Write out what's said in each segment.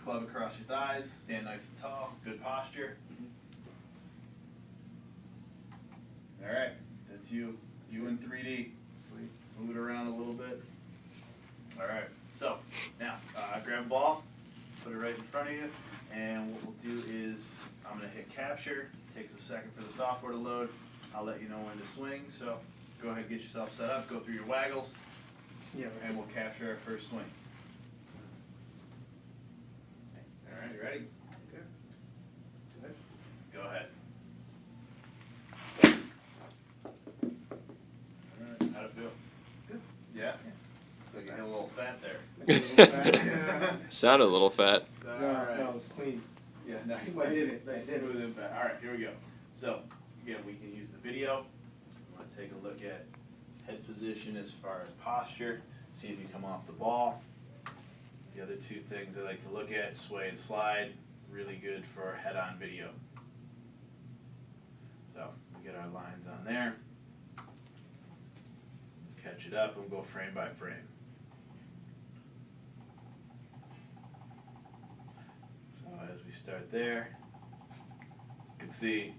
club across your thighs, stand nice and tall, good posture. All right, that's you in 3D. Sweet. Move it around a little bit. All right, so now grab a ball, put it right in front of you, and what we'll do is I'm going to hit capture. It takes a second for the software to load. I'll let you know when to swing, so go ahead and get yourself set up, go through your waggles, and we'll capture our first swing. All right, you ready? Okay. Good. Go ahead. All right, how'd it feel? Good. Yeah? Like you hit a little fat there. Yeah. Sounded a little fat. All No, right. no, it was clean. Yeah, nice. I did it. Nice, I did it. smooth and fat. All right, here we go. So, again, we can use the video. We want to take a look at head position as far as posture. See if you come off the ball. The other two things I like to look at, sway and slide. Really good for head-on video. So, we get our lines on there. Catch it up and we'll go frame by frame. As we start there, you can see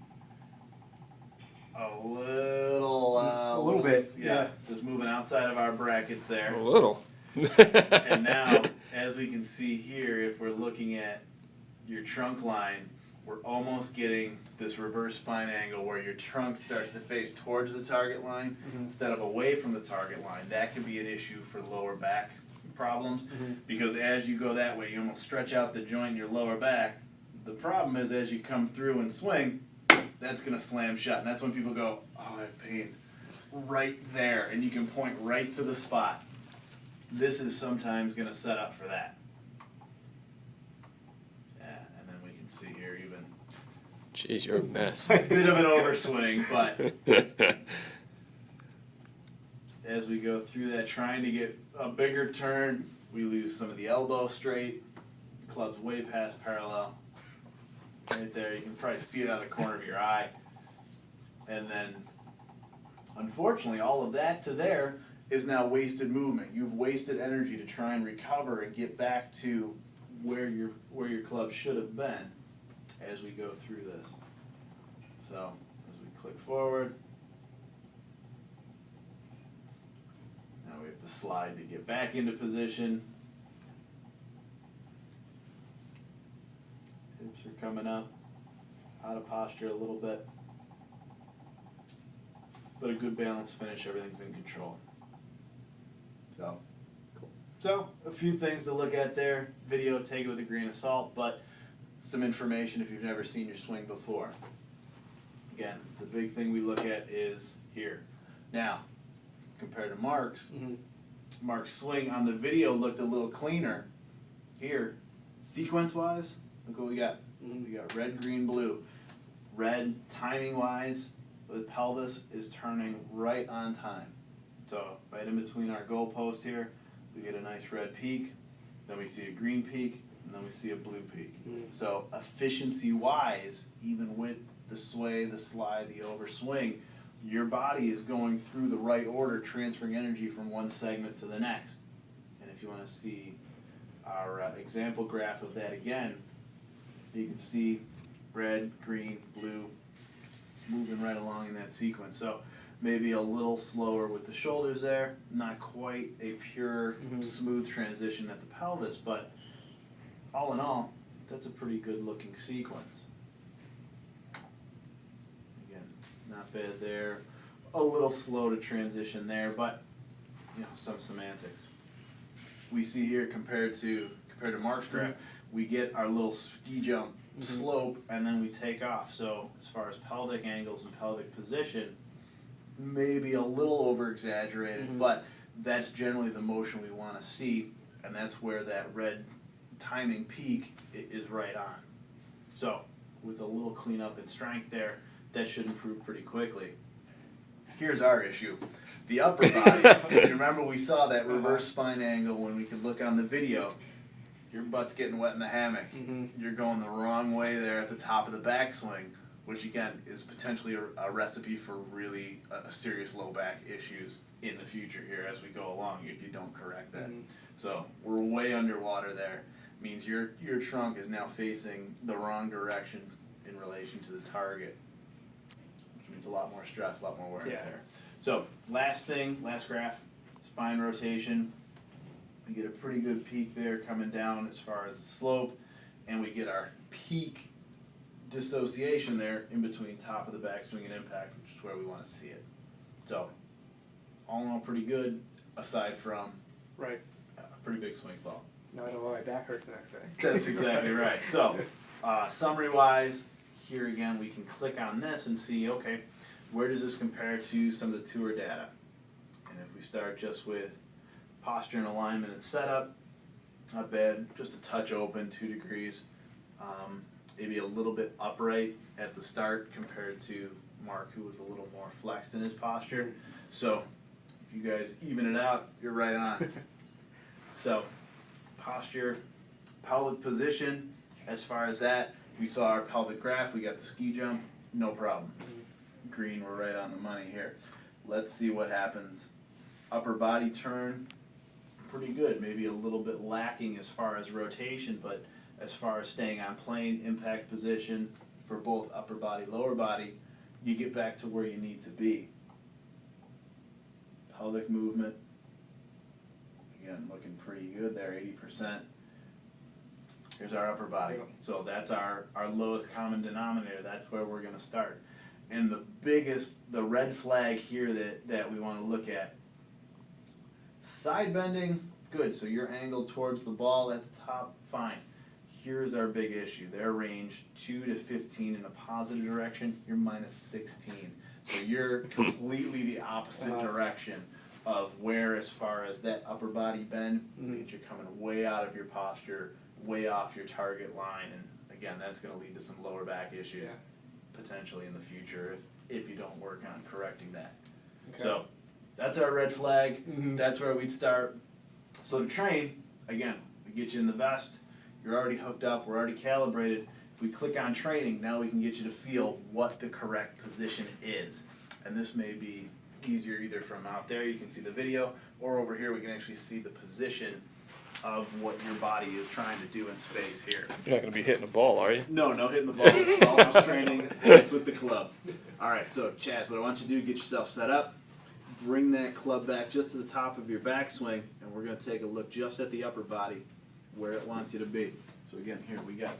a little bit, yeah, just moving outside of our brackets there. A little. And now, as we can see here, if we're looking at your trunk line, we're almost getting this reverse spine angle where your trunk starts to face towards the target line instead of away from the target line. That can be an issue for lower back problems because as you go that way, you almost stretch out the joint in your lower back. The problem is as you come through and swing, that's going to slam shut. And that's when people go, oh, I have pain right there. And you can point right to the spot. This is sometimes going to set up for that. Yeah, and then we can see here even Jeez, you're a mess. a bit of an overswing, but as we go through that, trying to get a bigger turn, we lose some of the elbow straight. Club's way past parallel. Right there, you can probably see it out of the corner of your eye. And then, unfortunately, all of that to there is now wasted movement. You've wasted energy to try and recover and get back to where your club should have been as we go through this. So, as we click forward, now we have to slide to get back into position. Hips are coming up, out of posture a little bit. But a good balanced finish, everything's in control. So, cool. So, a few things to look at there. Video, take it with a grain of salt, but some information if you've never seen your swing before. Again, the big thing we look at is here. Now, compared to Mark's, Mark's swing on the video looked a little cleaner. Here, sequence-wise, look what we got. We got red, green, blue. Red, timing-wise, the pelvis is turning right on time. So, right in between our goalposts here, we get a nice red peak, then we see a green peak, and then we see a blue peak. So, efficiency-wise, even with the sway, the slide, the overswing, your body is going through the right order, transferring energy from one segment to the next. And if you want to see our example graph of that again, you can see red, green, blue, moving right along in that sequence. So maybe a little slower with the shoulders there, not quite a pure, smooth transition at the pelvis, but all in all, that's a pretty good looking sequence. Again, not bad there. A little slow to transition there, but you know, some semantics. We see here compared to Mark's graph, we get our little ski jump slope and then we take off. So as far as pelvic angles and pelvic position, maybe a little over exaggerated, but that's generally the motion we want to see, and that's where that red timing peak is right on. So with a little cleanup and strength there, that should improve pretty quickly. Here's our issue. The upper body, you remember we saw that reverse spine angle when we could look on the video. Your butt's getting wet in the hammock. You're going the wrong way there at the top of the backswing, which again is potentially a recipe for really serious low back issues in the future here as we go along if you don't correct that. So we're way underwater there. means your trunk is now facing the wrong direction in relation to the target, which means a lot more stress, a lot more wear and tear. So last graph, spine rotation. We get a pretty good peak there coming down as far as the slope, and we get our peak dissociation there in between top of the backswing and impact, which is where we want to see it. So all in all, pretty good, aside from Right. a pretty big swing fall. Now I know why my back hurts the next day. That's exactly right. So, summary-wise, here again, we can click on this and see, okay, where does this compare to some of the tour data? And if we start just with posture and alignment and setup, not bad, just a touch open, 2 degrees. Maybe a little bit upright at the start compared to Mark, who was a little more flexed in his posture. So, if you guys even it out, you're right on. So, posture, pelvic position, as far as that, we saw our pelvic graph, we got the ski jump, no problem. Green, we're right on the money here. Let's see what happens. Upper body turn, pretty good, maybe a little bit lacking as far as rotation, but as far as staying on plane, impact position for both upper body, lower body, you get back to where you need to be. Pelvic movement, again, looking pretty good there, 80%. Here's our upper body. So that's our lowest common denominator. That's where we're going to start. And the red flag here that we want to look at, side bending, good. So you're angled towards the ball at the top, fine. Here's our big issue. Their range, 2 to 15 in a positive direction, you're minus 16. So you're completely the opposite direction of where, as far as that upper body bend, means you're coming way out of your posture, way off your target line, and again, that's going to lead to some lower back issues potentially in the future if you don't work on correcting that. Okay. So that's our red flag. That's where we'd start. So to train, again, we get you in the vest. You're already hooked up. We're already calibrated. If we click on training, now we can get you to feel what the correct position is. And this may be easier either from out there, you can see the video, or over here we can actually see the position of what your body is trying to do in space here. You're not going to be hitting a ball, are you? No, no hitting the ball. This is all just training. It's with the club. All right, so Chaz, what I want you to do, get yourself set up, bring that club back just to the top of your backswing, and we're going to take a look just at the upper body where it wants you to be. So again, here we got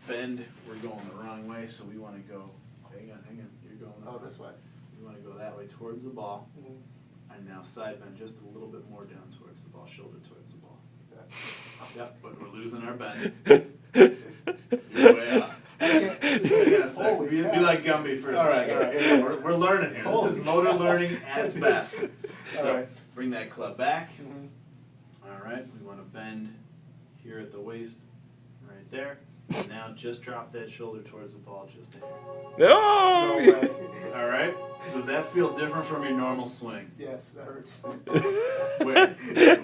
bend. We're going the wrong way, so we want to go, hang on, you're going this way. You want to go that way towards the ball, and now side bend just a little bit more down towards the ball, shoulder towards the ball. Yep, but we're losing our bend. You're way up. Hang on a second. Be like Gumby for a second. All right. Yeah, we're learning here. This is motor learning at its best. So bring that club back. All right, we want to bend here at the waist, right there. And now just drop that shoulder towards the ball just a hair. No! All right. Does that feel different from your normal swing? Yes, that hurts. Where?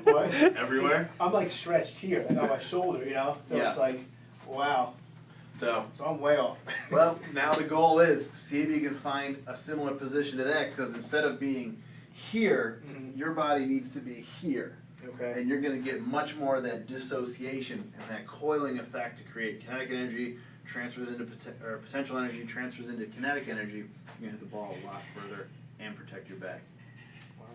What? Everywhere? I'm like stretched here, like on my shoulder, you know? So it's like, wow. So I'm way off. Well, now the goal is see if you can find a similar position to that, because instead of being here, your body needs to be here. Okay. And you're going to get much more of that dissociation and that coiling effect to create kinetic energy, transfers into potential energy, transfers into kinetic energy. You're going to hit the ball a lot further and protect your back. Wow.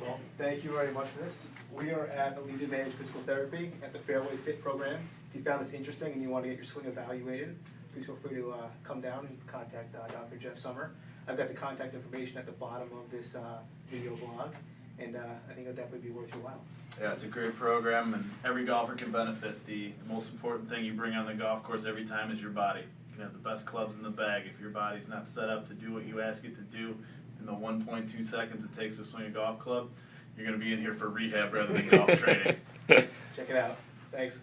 Well, thank you very much for this. We are at Allegiant Managed Physical Therapy at the Fairway Fit program. If you found this interesting and you want to get your swing evaluated, please feel free to come down and contact Dr. Jeff Sommer. I've got the contact information at the bottom of this video blog, and I think it'll definitely be worth your while. Yeah, it's a great program, and every golfer can benefit. The most important thing you bring on the golf course every time is your body. You can have the best clubs in the bag. If your body's not set up to do what you ask it to do in the 1.2 seconds it takes to swing a golf club, you're going to be in here for rehab rather than golf training. Check it out. Thanks.